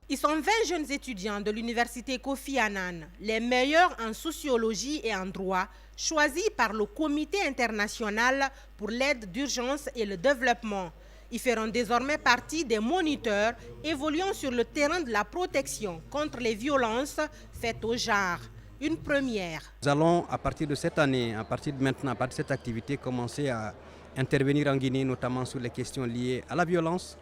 Ils sont 20 jeunes étudiants de l'université Kofi Annan, les meilleurs en sociologie et en droit, choisis par le Comité international pour l'aide d'urgence et le développement. Ils feront désormais partie des moniteurs évoluant sur le terrain de la protection contre les violences faites au genre. Une première. Nous allons, à partir de cette année, à partir de maintenant, à partir de cette activité, commencer à intervenir en Guinée, notamment sur les questions liées à la violence,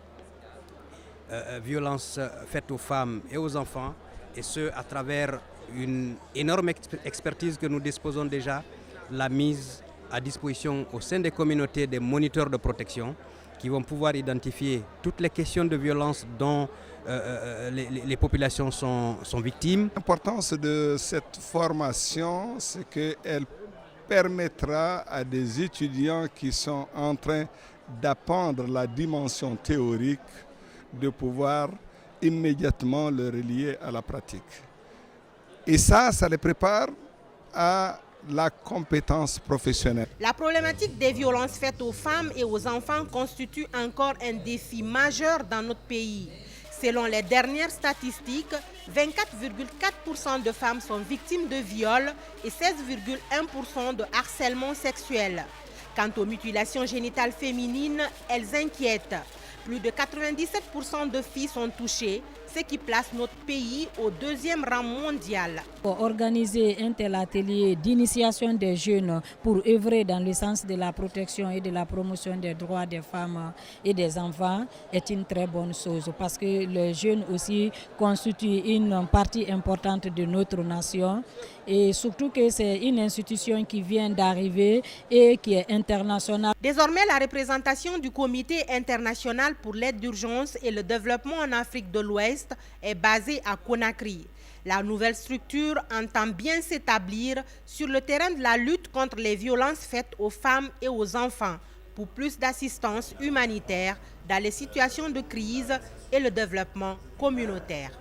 violence faite aux femmes et aux enfants, et ce, à travers une énorme expertise que nous disposons déjà, la mise à disposition au sein des communautés des moniteurs de protection qui vont pouvoir identifier toutes les questions de violence dont les populations sont victimes. L'importance de cette formation, c'est qu'elle permettra à des étudiants qui sont en train d'apprendre la dimension théorique de pouvoir immédiatement le relier à la pratique. Et ça les prépare à la compétence professionnelle. La problématique des violences faites aux femmes et aux enfants constitue encore un défi majeur dans notre pays. Selon les dernières statistiques, 24,4% de femmes sont victimes de viols et 16,1% de harcèlement sexuel. Quant aux mutilations génitales féminines, elles inquiètent. Plus de 97% de filles sont touchées, ce qui place notre pays au 2e rang mondial. Pour organiser un tel atelier d'initiation des jeunes pour œuvrer dans le sens de la protection et de la promotion des droits des femmes et des enfants est une très bonne chose parce que les jeunes aussi constituent une partie importante de notre nation et surtout que c'est une institution qui vient d'arriver et qui est internationale. Désormais, la représentation du Comité international pour l'aide d'urgence et le développement en Afrique de l'Ouest est basée à Conakry. La nouvelle structure entend bien s'établir sur le terrain de la lutte contre les violences faites aux femmes et aux enfants pour plus d'assistance humanitaire dans les situations de crise et le développement communautaire.